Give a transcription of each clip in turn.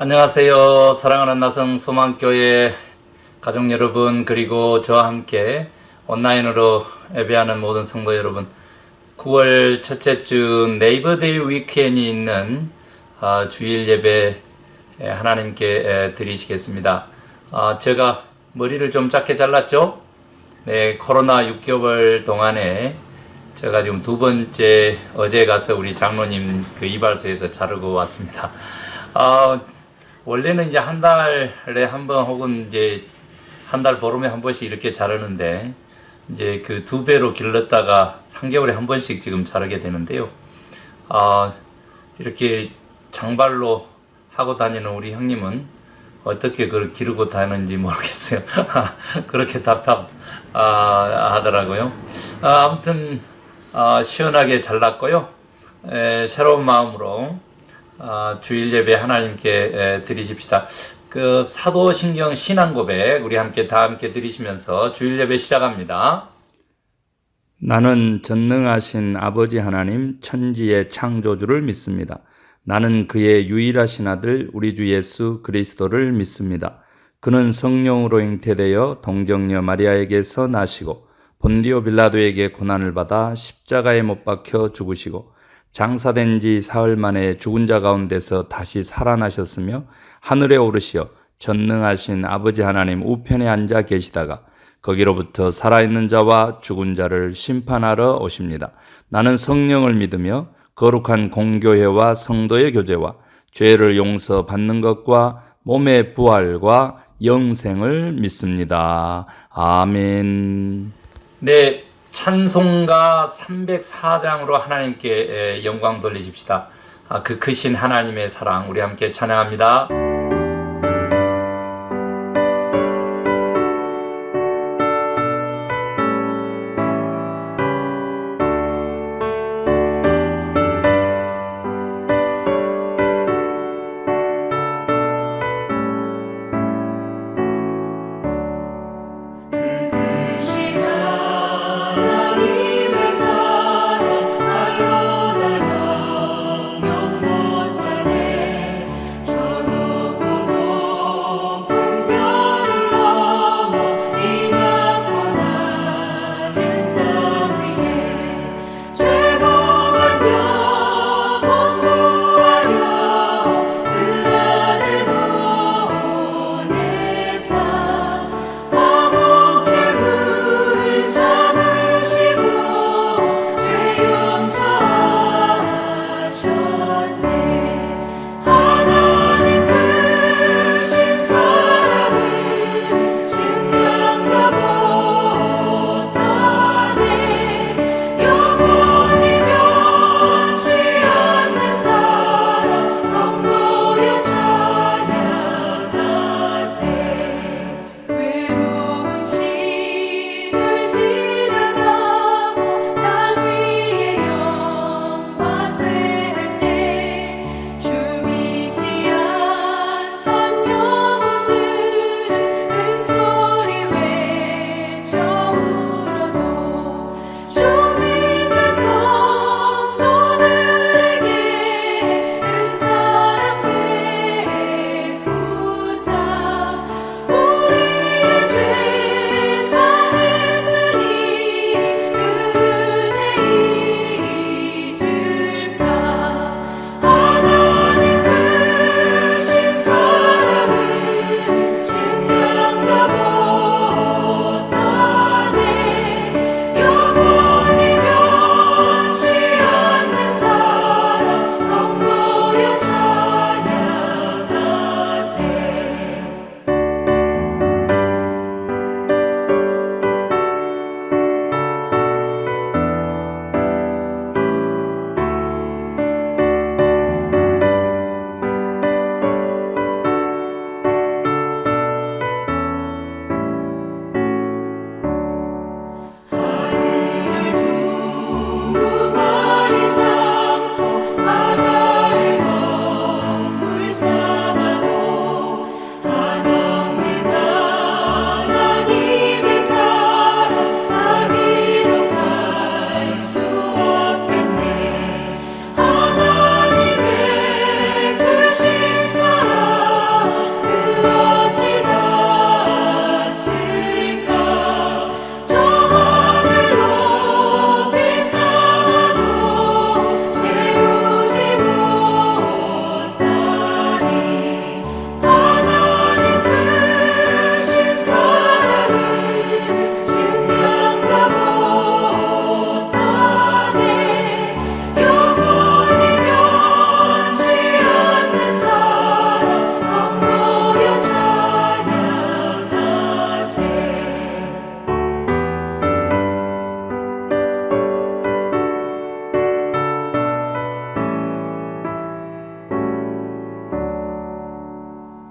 안녕하세요. 사랑하는 나성 소망교회 가족 여러분, 그리고 저와 함께 온라인으로 예배하는 모든 성도 여러분, 9월 첫째 주 네이버데이 위켄이 있는 주일 예배 하나님께 드리시겠습니다. 제가 머리를 좀 짧게 잘랐죠? 네, 코로나 6개월 동안에 제가 지금 두 번째 어제 가서 우리 장로님 그 이발소에서 자르고 왔습니다. 원래는 이제 한 달에 한 번 혹은 이제 한 달 보름에 한 번씩 이렇게 자르는데 이제 그 두 배로 길렀다가 3개월에 한 번씩 지금 자르게 되는데요. 이렇게 장발로 하고 다니는 우리 형님은 어떻게 그걸 기르고 다니는지 모르겠어요. 그렇게 하더라고요. 아무튼 시원하게 잘랐고요. 새로운 마음으로 주일 예배 하나님께 드리십시다. 그 사도신경 신앙고백 우리 다 함께 드리시면서 주일 예배 시작합니다. 나는 전능하신 아버지 하나님 천지의 창조주를 믿습니다. 나는 그의 유일하신 아들 우리 주 예수 그리스도를 믿습니다. 그는 성령으로 잉태되어 동정녀 마리아에게서 나시고 본디오 빌라도에게 고난을 받아 십자가에 못 박혀 죽으시고 장사된 지 사흘 만에 죽은 자 가운데서 다시 살아나셨으며 하늘에 오르시어 전능하신 아버지 하나님 우편에 앉아 계시다가 거기로부터 살아있는 자와 죽은 자를 심판하러 오십니다. 나는 성령을 믿으며 거룩한 공교회와 성도의 교제와 죄를 용서받는 것과 몸의 부활과 영생을 믿습니다. 아멘. 네, 찬송가 304장으로 하나님께 영광 돌리십시다. 그 크신 하나님의 사랑 우리 함께 찬양합니다. 저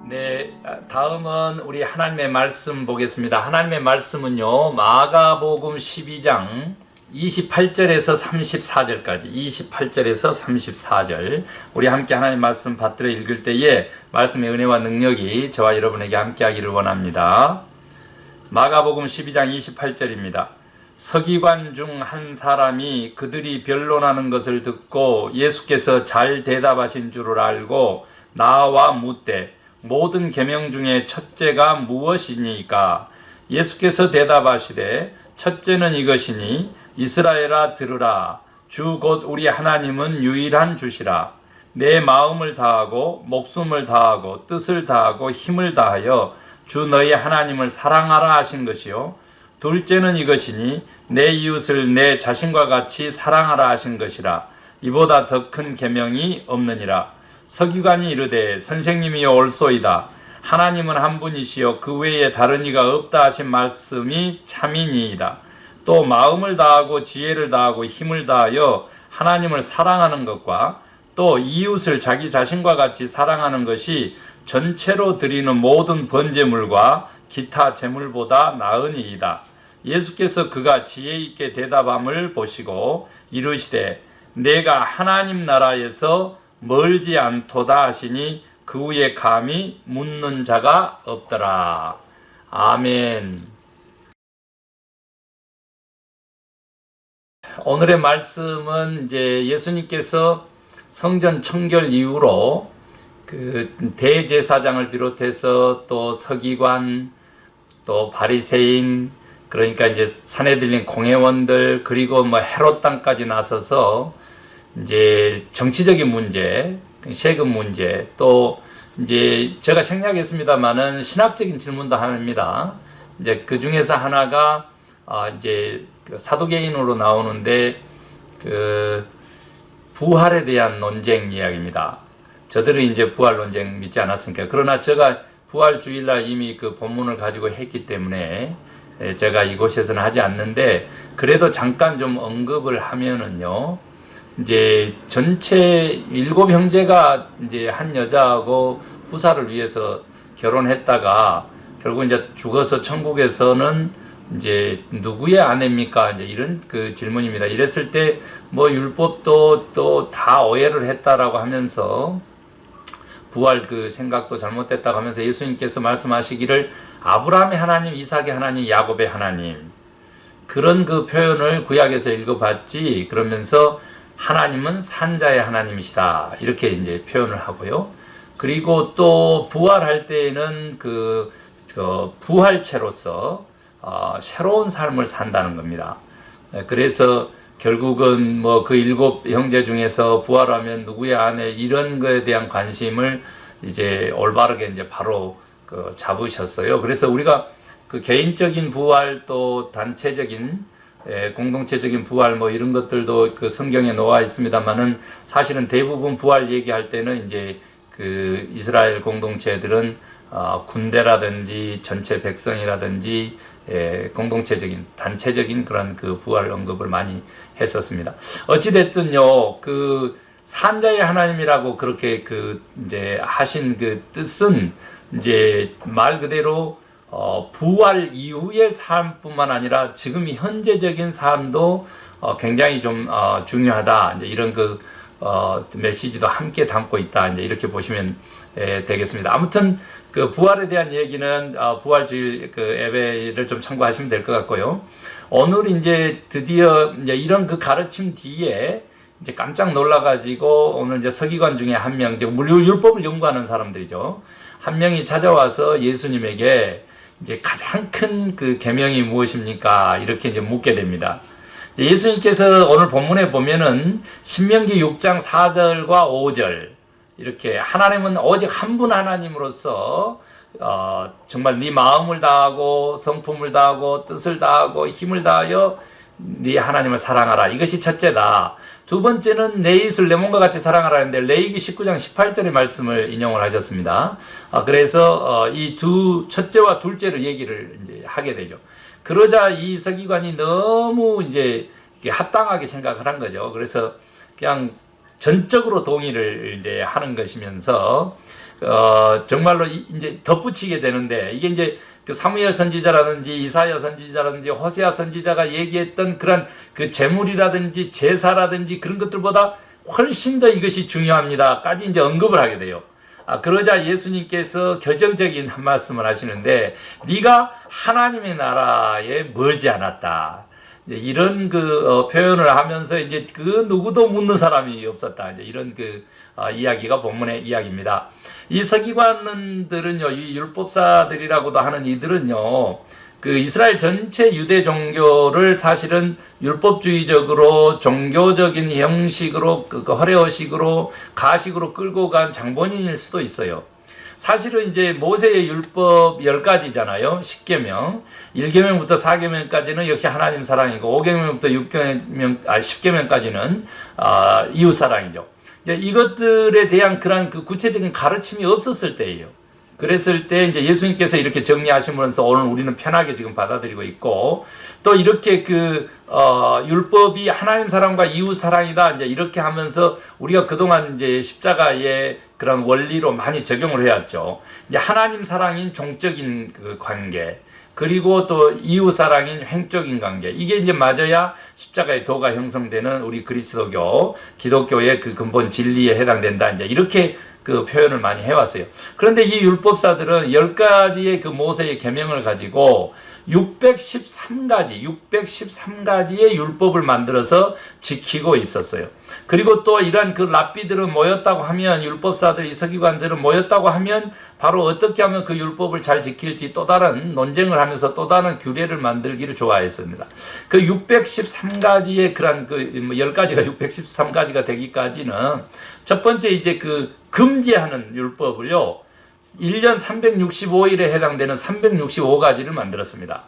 네, 다음은 우리 하나님의 말씀 보겠습니다. 하나님의 말씀은요, 마가복음 12장 28절에서 34절까지, 28절에서 34절, 우리 함께 하나님 말씀 받들어 읽을 때에 말씀의 은혜와 능력이 저와 여러분에게 함께 하기를 원합니다. 마가복음 12장 28절입니다. 서기관 중 한 사람이 그들이 변론하는 것을 듣고 예수께서 잘 대답하신 줄을 알고 나와 묻되 모든 계명 중에 첫째가 무엇이니까? 예수께서 대답하시되 첫째는 이것이니 이스라엘아 들으라. 주 곧 우리 하나님은 유일한 주시라. 내 마음을 다하고 목숨을 다하고 뜻을 다하고 힘을 다하여 주 너희 하나님을 사랑하라 하신 것이요. 둘째는 이것이니 내 이웃을 내 자신과 같이 사랑하라 하신 것이라. 이보다 더 큰 계명이 없느니라. 서기관이 이르되 선생님이여 옳소이다. 하나님은 한 분이시여 그 외에 다른 이가 없다 하신 말씀이 참이니이다. 또 마음을 다하고 지혜를 다하고 힘을 다하여 하나님을 사랑하는 것과 또 이웃을 자기 자신과 같이 사랑하는 것이 전체로 드리는 모든 번제물과 기타 제물보다 나으니이다. 예수께서 그가 지혜 있게 대답함을 보시고 이르시되 내가 하나님 나라에서 멀지 않도다 하시니 그 후에 감히 묻는 자가 없더라. 아멘. 오늘의 말씀은 이제 예수님께서 성전 청결 이후로 그 대제사장을 비롯해서 또 서기관 또 바리새인 그러니까 이제 산헤드린 공회원들 그리고 뭐 헤롯 땅까지 나서서 이제 정치적인 문제, 세금 문제, 또 이제 제가 생략했습니다만은 신학적인 질문도 합니다. 이제 그 중에서 하나가 이제 그 사도계인으로 나오는데 그 부활에 대한 논쟁 이야기입니다. 저들은 이제 부활 논쟁 믿지 않았으니까. 그러나 제가 부활 주일날 이미 그 본문을 가지고 했기 때문에 제가 이곳에서는 하지 않는데 그래도 잠깐 좀 언급을 하면은요. 이제 전체 7형제가 이제 한 여자하고 후사를 위해서 결혼했다가 결국 이제 죽어서 천국에서는 이제 누구의 아내입니까? 이제 이런 그 질문입니다. 이랬을 때 뭐 율법도 또 다 오해를 했다라고 하면서 부활 그 생각도 잘못됐다고 하면서 예수님께서 말씀하시기를 아브라함의 하나님, 이삭의 하나님, 야곱의 하나님 그런 그 표현을 구약에서 읽어봤지 그러면서 하나님은 산자의 하나님이시다. 이렇게 이제 표현을 하고요. 그리고 또 부활할 때에는 그 부활체로서 새로운 삶을 산다는 겁니다. 그래서 결국은 뭐 그 7형제 중에서 부활하면 누구의 아내 이런 거에 대한 관심을 이제 올바르게 이제 바로 그 잡으셨어요. 그래서 우리가 그 개인적인 부활 또 단체적인 공동체적인 부활 뭐 이런 것들도 그 성경에 나와 있습니다만은 사실은 대부분 부활 얘기할 때는 이제 그 이스라엘 공동체들은 군대라든지 전체 백성이라든지 공동체적인 단체적인 그런 그 부활 언급을 많이 했었습니다. 어찌 됐든요 그 산자의 하나님이라고 그렇게 그 이제 하신 그 뜻은 이제 말 그대로 부활 이후의 삶뿐만 아니라 지금 현재적인 삶도 굉장히 좀 중요하다. 이제 이런 그 메시지도 함께 담고 있다. 이제 이렇게 보시면 되겠습니다. 아무튼 그 부활에 대한 얘기는 부활주일 그 예배를 좀 참고하시면 될 것 같고요. 오늘 이제 드디어 이제 이런 그 가르침 뒤에 이제 깜짝 놀라가지고 오늘 이제 서기관 중에 한 명, 이제 율법을 연구하는 사람들이죠. 한 명이 찾아와서 예수님에게 이제 가장 큰 그 계명이 무엇입니까? 이렇게 이제 묻게 됩니다. 예수님께서 오늘 본문에 보면은 신명기 6장 4절과 5절 이렇게 하나님은 오직 한 분 하나님으로서 정말 네 마음을 다하고 성품을 다하고 뜻을 다하고 힘을 다하여 네 하나님을 사랑하라. 이것이 첫째다. 두 번째는 내 이웃을 내 몸과 같이 사랑하라는데 레위기 19장 18절의 말씀을 인용을 하셨습니다. 그래서 이 첫째와 둘째를 얘기를 이제 하게 되죠. 그러자 이 서기관이 너무 이제 합당하게 생각을 한 거죠. 그래서 그냥 전적으로 동의를 이제 하는 것이면서 정말로 이제 덧붙이게 되는데, 이게 이제 그 사무엘 선지자라든지 이사야 선지자라든지 호세아 선지자가 얘기했던 그런 그 제물이라든지 제사라든지 그런 것들보다 훨씬 더 이것이 중요합니다까지 이제 언급을 하게 돼요. 그러자 예수님께서 결정적인 한 말씀을 하시는데, 네가 하나님의 나라에 멀지 않았다. 이런 표현을 하면서 이제 그 누구도 묻는 사람이 없었다. 이제 이런 이야기가 본문의 이야기입니다. 이 서기관들은요, 이 율법사들이라고도 하는 이들은요, 그 이스라엘 전체 유대 종교를 사실은 율법주의적으로 종교적인 형식으로 허례허식으로 가식으로 끌고 간 장본인일 수도 있어요. 사실은 이제 모세의 율법 10가지잖아요. 10계명. 1계명부터 4계명까지는 역시 하나님 사랑이고 5계명부터 10계명까지는 이웃 사랑이죠. 이것들에 대한 그런 그 구체적인 가르침이 없었을 때예요. 그랬을 때 이제 예수님께서 이렇게 정리하시면서 오늘 우리는 편하게 지금 받아들이고 있고, 또 이렇게 율법이 하나님 사랑과 이웃 사랑이다 이제 이렇게 하면서 우리가 그동안 이제 십자가의 그런 원리로 많이 적용을 해왔죠. 이제 하나님 사랑인 종적인 그 관계, 그리고 또 이웃 사랑인 횡적인 관계, 이게 이제 맞아야 십자가의 도가 형성되는 우리 그리스도교, 기독교의 그 근본 진리에 해당된다. 이제 이렇게 그 표현을 많이 해왔어요. 그런데 이 율법사들은 10가지의 그 모세의 계명을 가지고 613가지의 율법을 만들어서 지키고 있었어요. 그리고 또 이러한 그 랍비들은 모였다고 하면, 율법사들, 이 서기관들은 모였다고 하면 바로 어떻게 하면 그 율법을 잘 지킬지 또 다른 논쟁을 하면서 또 다른 규례를 만들기를 좋아했습니다. 그 613가지의 그런 10가지가 613가지가 되기까지는 첫 번째 이제 금지하는 율법을요, 1년 365일에 해당되는 365가지를 만들었습니다.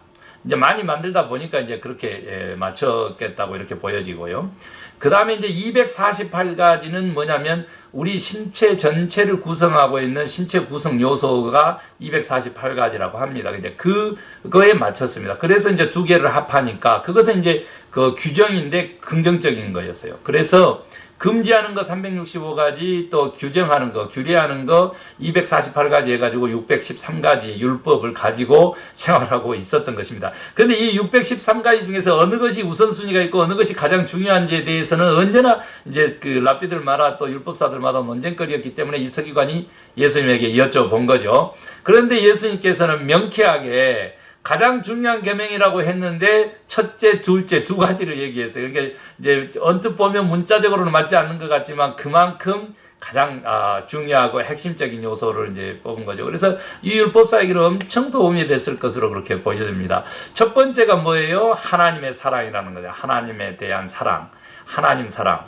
이제 많이 만들다 보니까 이제 그렇게 맞췄겠다고 이렇게 보여지고요. 그 다음에 이제 248가지는 뭐냐면 우리 신체 전체를 구성하고 있는 신체 구성 요소가 248가지라고 합니다. 이제 그거에 맞췄습니다. 그래서 이제 두 개를 합하니까 그것은 이제 그 규정인데 긍정적인 거였어요. 그래서 금지하는 거 365가지, 또 규정하는 거, 규례하는 거 248가지 해가지고 613가지의 율법을 가지고 생활하고 있었던 것입니다. 그런데 이 613가지 중에서 어느 것이 우선순위가 있고 어느 것이 가장 중요한지에 대해서는 언제나 이제 랍비들마다 또 율법사들마다 논쟁거리였기 때문에 이 서기관이 예수님에게 여쭤본 거죠. 그런데 예수님께서는 명쾌하게 가장 중요한 계명이라고 했는데 첫째, 둘째 두 가지를 얘기했어요. 그러니까 이제 언뜻 보면 문자적으로는 맞지 않는 것 같지만 그만큼 가장 중요하고 핵심적인 요소를 이제 뽑은 거죠. 그래서 이 율법사에게는 엄청 도움이 됐을 것으로 그렇게 보여집니다. 첫 번째가 뭐예요? 하나님의 사랑이라는 거죠. 하나님에 대한 사랑, 하나님 사랑.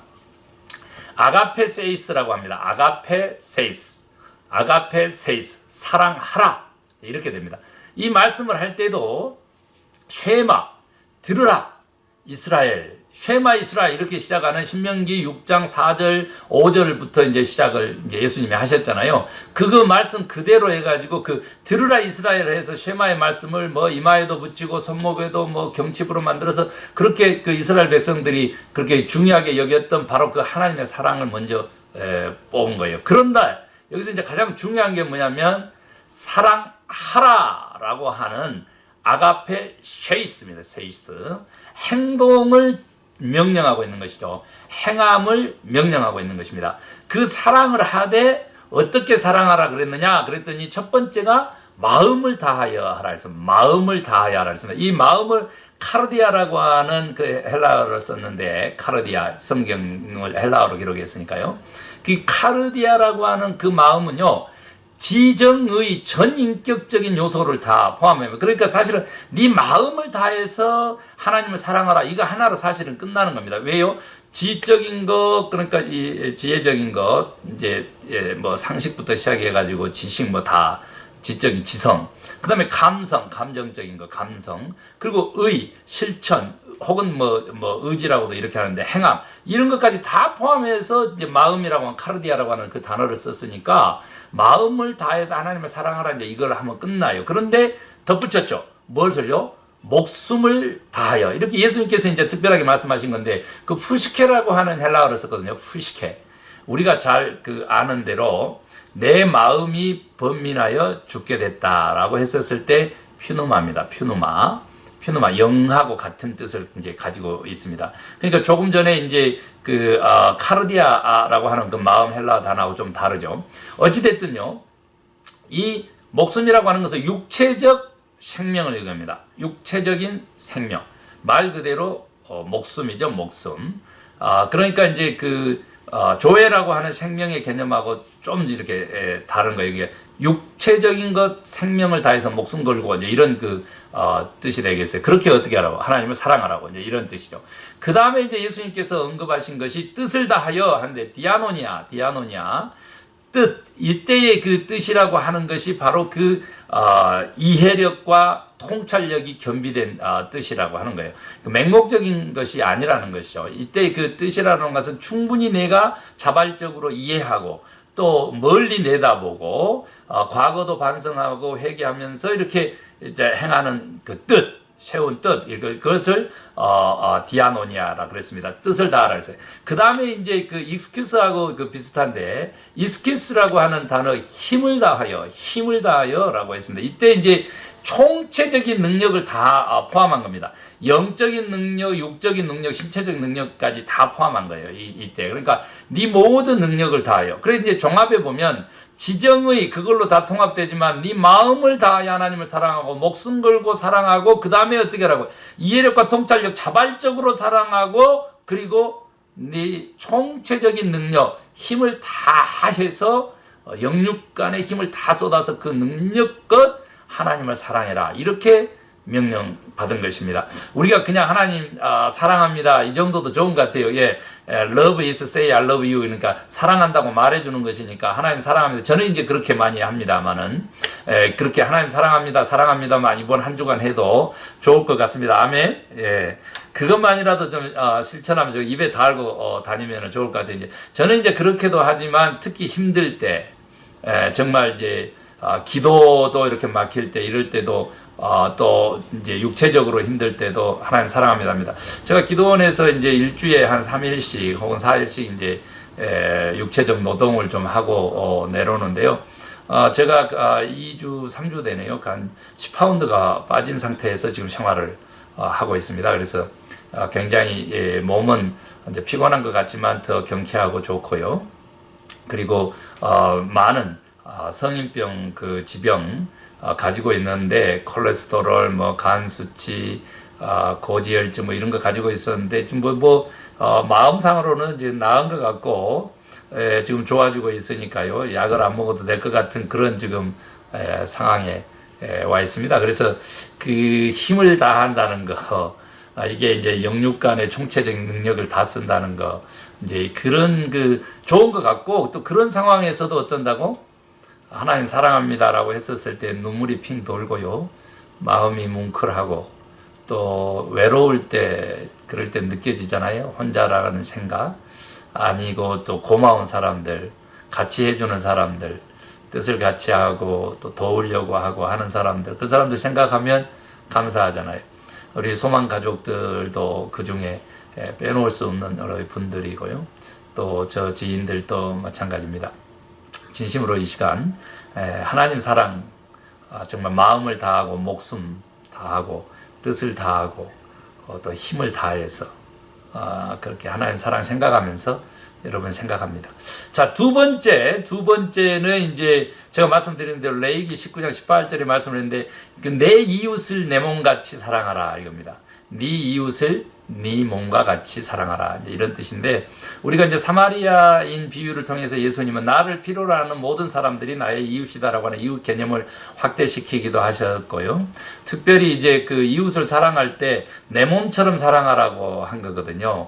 아가페세이스라고 합니다. 아가페세이스, 사랑하라, 이렇게 됩니다. 이 말씀을 할 때도 쉐마, 들으라 이스라엘, 쉐마 이스라엘 이렇게 시작하는 신명기 6장 4절 5절부터 이제 시작을 이제 예수님이 하셨잖아요. 그거 말씀 그대로 해가지고 들으라 이스라엘 해서 쉐마의 말씀을 이마에도 붙이고 손목에도 경칩으로 만들어서 그렇게 이스라엘 백성들이 그렇게 중요하게 여겼던 바로 그 하나님의 사랑을 먼저 뽑은 거예요. 그런데 여기서 이제 가장 중요한 게 뭐냐면 사랑하라라고 하는 아가페 쉐이스입니다. 쉐이스. 행동을 명령하고 있는 것이죠. 행함을 명령하고 있는 것입니다. 그 사랑을 하되 어떻게 사랑하라 그랬느냐? 그랬더니 첫 번째가 마음을 다하여 하라 해서 마음을 다하여 하라 했습니다. 이 마음을 카르디아라고 하는 헬라어를 썼는데, 카르디아 성경을 헬라어로 기록했으니까요. 그 카르디아라고 하는 그 마음은요, 지정의 전인격적인 요소를 다 포함해요. 그러니까 사실은 네 마음을 다해서 하나님을 사랑하라, 이거 하나로 사실은 끝나는 겁니다. 왜요? 지적인 거, 그러니까 이 지혜적인 거, 이제 상식부터 시작해가지고 지식 다 지적인 지성, 그 다음에 감성, 감정적인 거, 감성, 그리고 의, 실천, 혹은 의지라고도 이렇게 하는데 행함, 이런 것까지 다 포함해서 이제 마음이라고 하는 카르디아라고 하는 그 단어를 썼으니까 마음을 다해서 하나님을 사랑하라, 이제 이걸 하면 끝나요. 그런데 덧붙였죠. 무엇을요? 목숨을 다하여. 이렇게 예수님께서 이제 특별하게 말씀하신 건데, 푸시케라고 하는 헬라어를 썼거든요. 푸시케. 우리가 잘 아는 대로 내 마음이 번민하여 죽게 됐다라고 했었을 때 퓨누마입니다. 퓨누마 영하고 같은 뜻을 이제 가지고 있습니다. 그러니까 조금 전에 이제 그 카르디아라고 하는 그 마음 헬라 단어하고 좀 다르죠. 어찌 됐든요, 이 목숨이라고 하는 것은 육체적 생명을 얘기합니다. 육체적인 생명, 말 그대로 목숨이죠, 목숨. 그러니까 이제 그 조회라고 하는 생명의 개념하고 좀 이렇게 다른 거예요. 이게 육체적인 것, 생명을 다해서 목숨 걸고 이제 이런 그 뜻이 되겠어요. 그렇게 어떻게 하라고? 하나님을 사랑하라고 이제 이런 뜻이죠. 그 다음에 이제 예수님께서 언급하신 것이 뜻을 다하여 하는데 디아노니아. 뜻, 이때의 그 뜻이라고 하는 것이 바로 그 이해력과 통찰력이 겸비된 뜻이라고 하는 거예요. 그 맹목적인 것이 아니라는 것이죠. 이때 그 뜻이라는 것은 충분히 내가 자발적으로 이해하고 또 멀리 내다보고 과거도 반성하고 회개하면서 이렇게 이제 행하는 그 뜻, 세운 뜻, 그것을 디아노니아라 그랬습니다. 뜻을 다하라 했어요. 그 다음에 이제 그 익스큐스하고 그 비슷한데, 익스큐스라고 하는 단어 힘을 다하여라고 했습니다. 이때 이제 총체적인 능력을 다 포함한 겁니다. 영적인 능력, 육적인 능력, 신체적인 능력까지 다 포함한 거예요. 이때. 그러니까 네 모든 능력을 다하여. 그래서 이제 종합해 보면 지정의 그걸로 다 통합되지만 네 마음을 다하여 하나님을 사랑하고 목숨 걸고 사랑하고 그 다음에 어떻게 하라고? 이해력과 통찰력 자발적으로 사랑하고 그리고 네 총체적인 능력, 힘을 다 해서 영육 간의 힘을 다 쏟아서 그 능력껏 하나님을 사랑해라. 이렇게 명령 받은 것입니다. 우리가 그냥 하나님 사랑합니다 이 정도도 좋은 것 같아요. 예, love is say I love you. 그러니까 사랑한다고 말해주는 것이니까 하나님 사랑합니다. 저는 이제 그렇게 많이 합니다만은 그렇게 하나님 사랑합니다만 이번 한 주간 해도 좋을 것 같습니다. 아멘. 예, 그것만이라도 좀 실천하면 입에 달고 다니면 좋을 것 같아요. 이제 저는 이제 그렇게도 하지만 특히 힘들 때 정말 이제 기도도 이렇게 막힐 때 이럴 때도 또 이제 육체적으로 힘들 때도 하나님 사랑합니다. 제가 기도원에서 이제 일주일에 한 3일씩 혹은 4일씩 이제 육체적 노동을 좀 하고 내려오는데요. 제가 2주, 3주 되네요. 한 10파운드가 빠진 상태에서 지금 생활을 하고 있습니다. 그래서 굉장히 몸은 이제 피곤한 것 같지만 더 경쾌하고 좋고요. 그리고 많은 성인병 그 지병 가지고 있는데 콜레스테롤, 뭐 간 수치, 고지혈증 뭐 이런 거 가지고 있었는데 지금 마음상으로는 이제 나은 것 같고 지금 좋아지고 있으니까요. 약을 안 먹어도 될 것 같은 그런 지금 상황에 와 있습니다. 그래서 그 힘을 다한다는 거, 이게 이제 영육 간의 총체적인 능력을 다 쓴다는 거, 이제 그런 그 좋은 것 같고 또 그런 상황에서도 어떤다고? 하나님 사랑합니다라고 했었을 때 눈물이 핑 돌고요. 마음이 뭉클하고 또 외로울 때 그럴 때 느껴지잖아요. 혼자라는 생각. 아니고 또 고마운 사람들, 같이 해주는 사람들, 뜻을 같이 하고 또 도우려고 하고 하는 사람들, 그 사람들 생각하면 감사하잖아요. 우리 소망 가족들도 그 중에 빼놓을 수 없는 여러 분들이고요. 또 저 지인들도 마찬가지입니다. 진심으로 이 시간 하나님 사랑 정말 마음을 다하고 목숨 다하고 뜻을 다하고 또 힘을 다해서 그렇게 하나님 사랑 생각하면서 여러분 생각합니다. 자, 두 번째는 이제 제가 말씀드린 대로 레위기 19장 18절에 말씀을 했는데 내 이웃을 내 몸같이 사랑하라 이겁니다. 네 이웃을 네 몸과 같이 사랑하라 이런 뜻인데, 우리가 이제 사마리아인 비유를 통해서 예수님은 나를 필요로 하는 모든 사람들이 나의 이웃이다라고 하는 이웃 개념을 확대시키기도 하셨고요. 특별히 이제 그 이웃을 사랑할 때 내 몸처럼 사랑하라고 한 거거든요.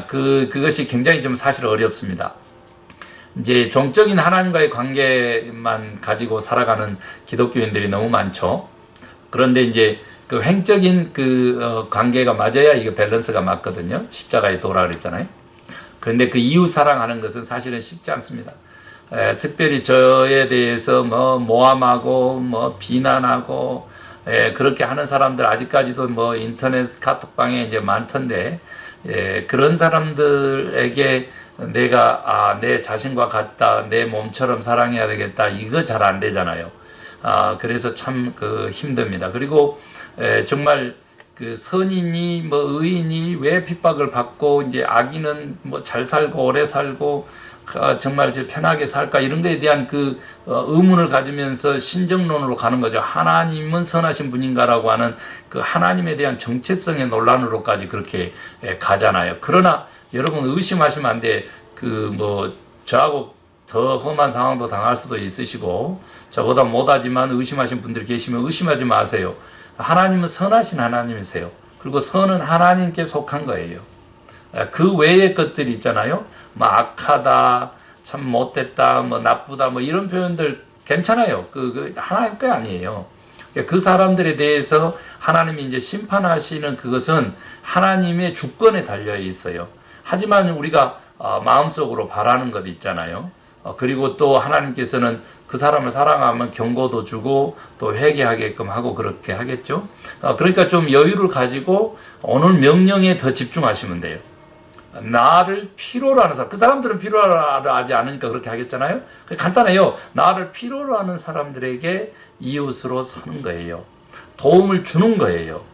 그것이 굉장히 좀 사실 어렵습니다. 이제 종적인 하나님과의 관계만 가지고 살아가는 기독교인들이 너무 많죠. 그런데 이제 그 횡적인 그 관계가 맞아야 이게 밸런스가 맞거든요. 십자가의 도라 그랬잖아요. 그런데 그 이웃 사랑하는 것은 사실은 쉽지 않습니다. 특별히 저에 대해서 모함하고 비난하고 그렇게 하는 사람들 아직까지도 인터넷 카톡방에 이제 많던데, 그런 사람들에게 내가 내 자신과 같다, 내 몸처럼 사랑해야 되겠다, 이거 잘 안 되잖아요. 그래서 참 힘듭니다. 그리고 정말 그 선인이 뭐 의인이 왜 핍박을 받고 이제 악인은 뭐 잘 살고 오래 살고 정말 편하게 살까, 이런 거에 대한 그 의문을 가지면서 신정론으로 가는 거죠. 하나님은 선하신 분인가라고 하는 그 하나님에 대한 정체성의 논란으로까지 그렇게 가잖아요. 그러나 여러분 의심하시면 안 돼. 저하고 더 험한 상황도 당할 수도 있으시고 저보다 못하지만 의심하신 분들이 계시면 의심하지 마세요. 하나님은 선하신 하나님이세요. 그리고 선은 하나님께 속한 거예요. 그 외의 것들이 있잖아요. 뭐 악하다, 참 못됐다, 뭐 나쁘다, 뭐 이런 표현들 괜찮아요. 하나님 거 아니에요. 그 사람들에 대해서 하나님이 이제 심판하시는 그것은 하나님의 주권에 달려 있어요. 하지만 우리가 마음속으로 바라는 것 있잖아요. 그리고 또 하나님께서는 그 사람을 사랑하면 경고도 주고 또 회개하게끔 하고 그렇게 하겠죠. 그러니까 좀 여유를 가지고 오늘 명령에 더 집중하시면 돼요. 나를 필요로 하는 사람, 그 사람들은 필요로 하지 않으니까 그렇게 하겠잖아요. 간단해요. 나를 필요로 하는 사람들에게 이웃으로 서는 거예요. 도움을 주는 거예요.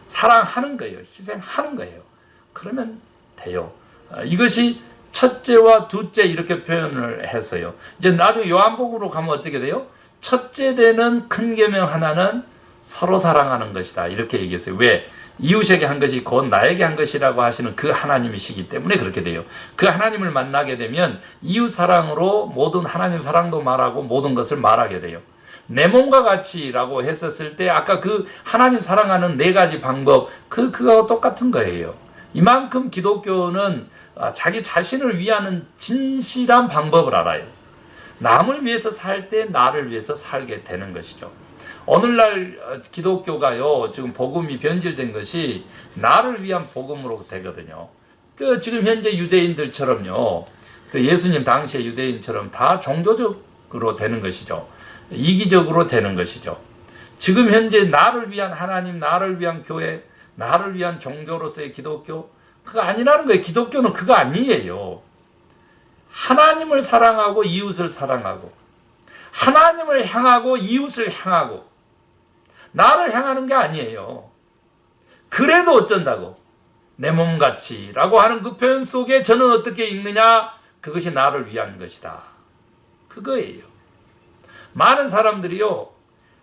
사랑하는 거예요. 희생하는 거예요. 그러면 돼요. 이것이 첫째와 둘째 이렇게 표현을 했어요. 이제 나중에 요한복음으로 가면 어떻게 돼요? 첫째 되는 큰 계명 하나는 서로 사랑하는 것이다, 이렇게 얘기했어요. 왜? 이웃에게 한 것이 곧 나에게 한 것이라고 하시는 그 하나님이시기 때문에 그렇게 돼요. 그 하나님을 만나게 되면 이웃 사랑으로 모든 하나님 사랑도 말하고 모든 것을 말하게 돼요. 내 몸과 같이라고 했었을 때 아까 그 하나님 사랑하는 네 가지 방법, 그거하고 똑같은 거예요. 이만큼 기독교는 자기 자신을 위하는 진실한 방법을 알아요. 남을 위해서 살 때 나를 위해서 살게 되는 것이죠. 오늘날 기독교가요, 지금 복음이 변질된 것이 나를 위한 복음으로 되거든요. 지금 현재 유대인들처럼요, 예수님 당시의 유대인처럼 다 종교적으로 되는 것이죠. 이기적으로 되는 것이죠. 지금 현재 나를 위한 하나님, 나를 위한 교회, 나를 위한 종교로서의 기독교, 그거 아니라는 거예요. 기독교는 그거 아니에요. 하나님을 사랑하고 이웃을 사랑하고, 하나님을 향하고 이웃을 향하고, 나를 향하는 게 아니에요. 그래도 어쩐다고? 내 몸같이 라고 하는 그 표현 속에 저는 어떻게 읽느냐? 그것이 나를 위한 것이다, 그거예요. 많은 사람들이요,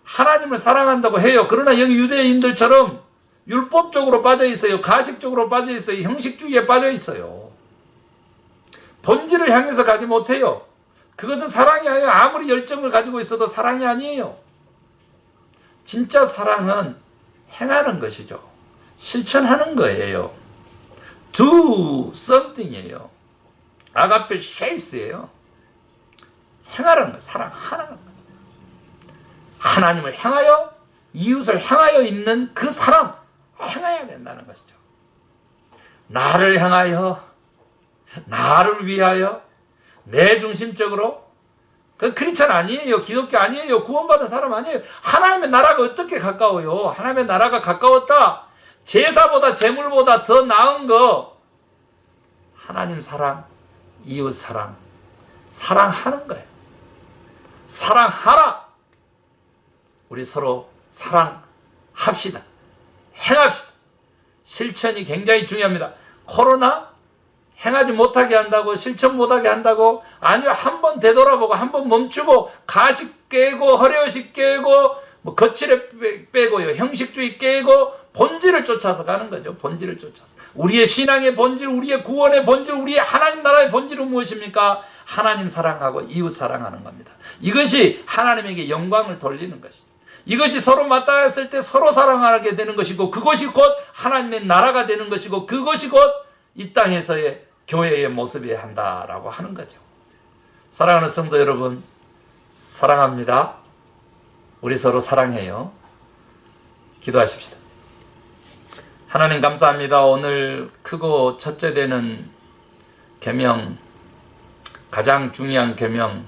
하나님을 사랑한다고 해요. 그러나 여기 유대인들처럼 율법적으로 빠져 있어요. 가식적으로 빠져 있어요. 형식주의에 빠져 있어요. 본질을 향해서 가지 못해요. 그것은 사랑이 아니에요. 아무리 열정을 가지고 있어도 사랑이 아니에요. 진짜 사랑은 행하는 것이죠. 실천하는 거예요. Do something이에요. 아가페 쉐이스예요. 행하라는 거예요. 사랑하라는 거예요. 하나님을 향하여 이웃을 향하여 있는 그 사랑, 행해야 된다는 것이죠. 나를 향하여, 나를 위하여, 내 중심적으로. 그 크리스찬 아니에요. 기독교 아니에요. 구원받은 사람 아니에요. 하나님의 나라가 어떻게 가까워요? 하나님의 나라가 가까웠다. 제사보다 제물보다 더 나은 거, 하나님 사랑, 이웃 사랑, 사랑하는 거예요. 사랑하라. 우리 서로 사랑합시다. 행합시다. 실천이 굉장히 중요합니다. 코로나 행하지 못하게 한다고, 실천 못하게 한다고, 아니요, 한번 되돌아보고 한번 멈추고 가식 깨고 허례의식 깨고 뭐 거칠에 빼고요, 형식주의 깨고 본질을 쫓아서 가는 거죠. 본질을 쫓아서. 우리의 신앙의 본질, 우리의 구원의 본질, 우리의 하나님 나라의 본질은 무엇입니까? 하나님 사랑하고 이웃 사랑하는 겁니다. 이것이 하나님에게 영광을 돌리는 것이죠. 이것이 서로 맞닿았을 때 서로 사랑하게 되는 것이고, 그것이 곧 하나님의 나라가 되는 것이고, 그것이 곧 이 땅에서의 교회의 모습이어야 한다라고 하는 거죠. 사랑하는 성도 여러분, 사랑합니다. 우리 서로 사랑해요. 기도하십시다. 하나님 감사합니다. 오늘 크고 첫째 되는 계명, 가장 중요한 계명,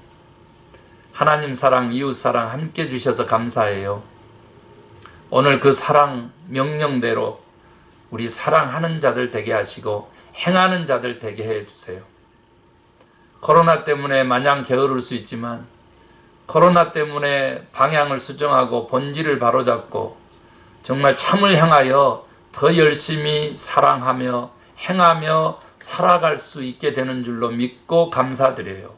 하나님 사랑, 이웃 사랑 함께 주셔서 감사해요. 오늘 그 사랑 명령대로 우리 사랑하는 자들 되게 하시고 행하는 자들 되게 해 주세요. 코로나 때문에 마냥 게으를 수 있지만 코로나 때문에 방향을 수정하고 본질을 바로잡고 정말 참을 향하여 더 열심히 사랑하며 행하며 살아갈 수 있게 되는 줄로 믿고 감사드려요.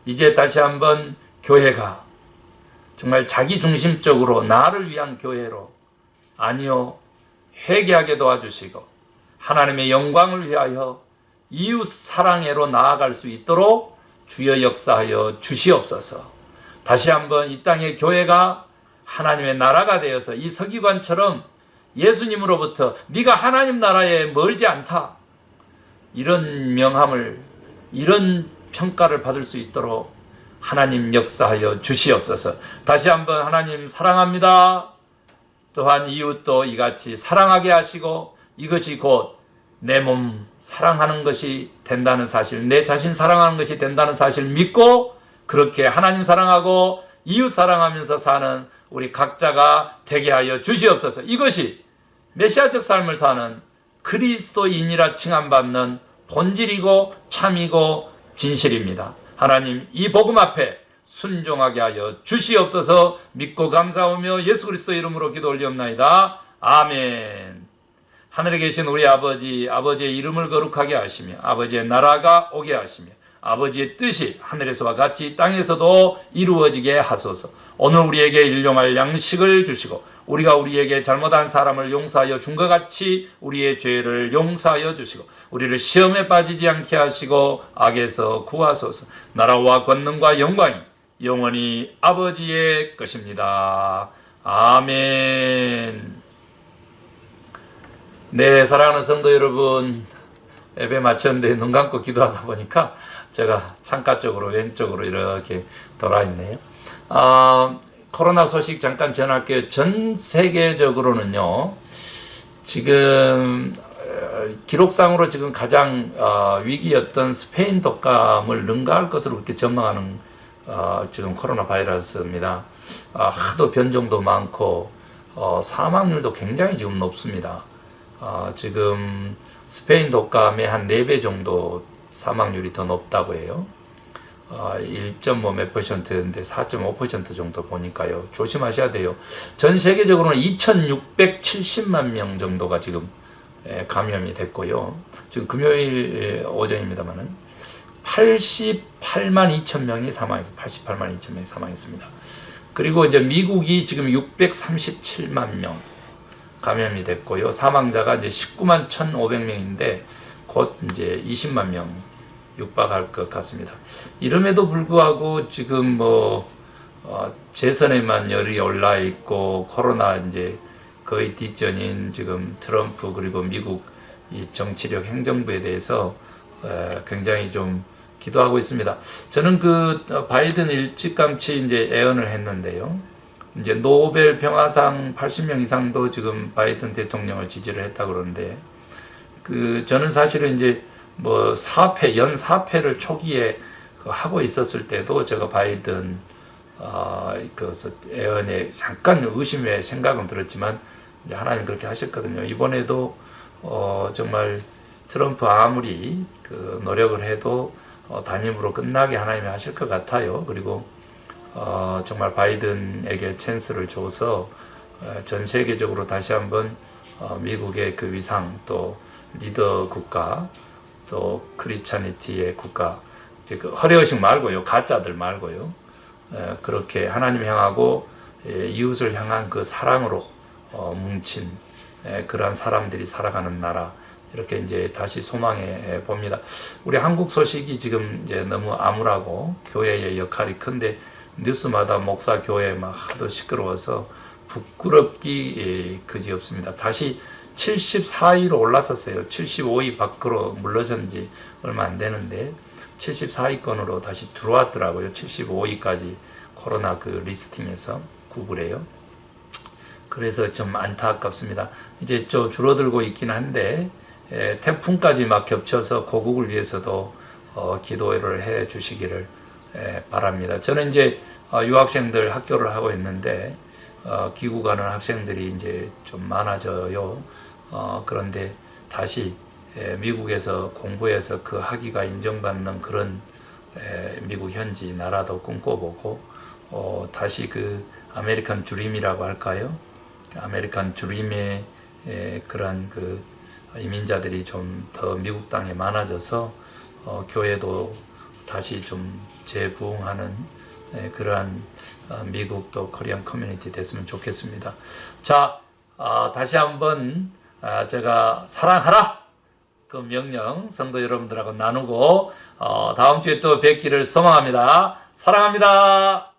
이제 다시 한번 교회가 정말 자기중심적으로 나를 위한 교회로, 아니요, 회개하게 도와주시고 하나님의 영광을 위하여 이웃 사랑회로 나아갈 수 있도록 주여 역사하여 주시옵소서. 다시 한번 이 땅의 교회가 하나님의 나라가 되어서 이 서기관처럼 예수님으로부터 네가 하나님 나라에 멀지 않다, 이런 명함을, 이런 평가를 받을 수 있도록 하나님 역사하여 주시옵소서. 다시 한번 하나님 사랑합니다. 또한 이웃도 이같이 사랑하게 하시고 이것이 곧 내 몸 사랑하는 것이 된다는 사실, 내 자신 사랑하는 것이 된다는 사실 믿고 그렇게 하나님 사랑하고 이웃 사랑하면서 사는 우리 각자가 되게 하여 주시옵소서. 이것이 메시아적 삶을 사는 그리스도인이라 칭함받는 본질이고 참이고 진실입니다. 하나님, 이 복음 앞에 순종하게 하여 주시옵소서. 믿고 감사하며 예수 그리스도 이름으로 기도 올리옵나이다. 아멘. 하늘에 계신 우리 아버지, 아버지의 이름을 거룩하게 하시며 아버지의 나라가 오게 하시며 아버지의 뜻이 하늘에서와 같이 땅에서도 이루어지게 하소서. 오늘 우리에게 일용할 양식을 주시고 우리가 우리에게 잘못한 사람을 용서하여 준 것 같이 우리의 죄를 용서하여 주시고 우리를 시험에 빠지지 않게 하시고 악에서 구하소서. 나라와 권능과 영광이 영원히 아버지의 것입니다. 아멘. 네, 사랑하는 성도 여러분, 예배 마쳤는데 눈 감고 기도하다 보니까 제가 창가 쪽으로 왼쪽으로 이렇게 돌아 있네요. 코로나 소식 잠깐 전할게요. 전 세계적으로는요, 지금 기록상으로 지금 가장 위기였던 스페인 독감을 능가할 것으로 그렇게 전망하는 지금 코로나 바이러스입니다. 하도 변종도 많고 사망률도 굉장히 지금 높습니다. 지금 스페인 독감의 한 4배 정도 사망률이 더 높다고 해요. 1.5 몇 %인데 4.5% 정도 보니까요. 조심하셔야 돼요. 전 세계적으로는 2,670만 명 정도가 지금 감염이 됐고요. 지금 금요일 오전입니다만은 88만 2천 명이 사망했습니다. 88만 2천 명이 사망했습니다. 그리고 이제 미국이 지금 637만 명 감염이 됐고요. 사망자가 이제 19만 1,500명인데 곧 이제 20만 명 육박할 것 같습니다. 이름에도 불구하고 지금 재선에만 열이 올라 있고 코로나 이제 거의 뒷전인 지금 트럼프 그리고 미국 이 정치력 행정부에 대해서 굉장히 좀 기도하고 있습니다. 저는 그 바이든 일찌감치 이제 애언을 했는데요. 이제 노벨 평화상 80명 이상도 지금 바이든 대통령을 지지를 했다 그러는데 저는 사실은 이제 연 4패를 초기에 하고 있었을 때도 제가 바이든 애언에 잠깐 의심의 생각은 들었지만 이제 하나님 그렇게 하셨거든요. 이번에도 정말 트럼프 아무리 노력을 해도 단임으로 끝나게 하나님이 하실 것 같아요. 그리고 정말 바이든에게 찬스를 줘서 전 세계적으로 다시 한번 미국의 그 위상, 또 리더 국가, 또 크리스찬니티의 국가, 이제 그 허례의식 말고요, 가짜들 말고요, 그렇게 하나님 향하고 이웃을 향한 그 사랑으로 뭉친 그러한 사람들이 살아가는 나라, 이렇게 이제 다시 소망해 봅니다. 우리 한국 소식이 지금 이제 너무 암울하고 교회의 역할이 큰데 뉴스마다 목사 교회 막 하도 시끄러워서 부끄럽기 그지없습니다. 다시 74위로 올라섰어요. 75위 밖으로 물러선 지 얼마 안 되는데 74위권으로 다시 들어왔더라고요. 75위까지 코로나 그 리스팅에서 구글에요. 그래서 좀 안타깝습니다. 이제 좀 줄어들고 있긴 한데 태풍까지 막 겹쳐서 고국을 위해서도 기도를 해 주시기를 바랍니다. 저는 이제 유학생들 학교를 하고 있는데 귀국 가는 학생들이 이제 좀 많아져요. 그런데 다시 미국에서 공부해서 그 학위가 인정받는 그런 미국 현지 나라도 꿈꿔보고 다시 그 아메리칸 드림이라고 할까요? 아메리칸 드림의 그런 그 이민자들이 좀 더 미국 땅에 많아져서 교회도 다시 좀 재부흥하는 그러한 미국도 코리안 커뮤니티 됐으면 좋겠습니다. 자, 다시 한번 제가 사랑하라 그 명령 성도 여러분들하고 나누고 다음 주에 또 뵙기를 소망합니다. 사랑합니다.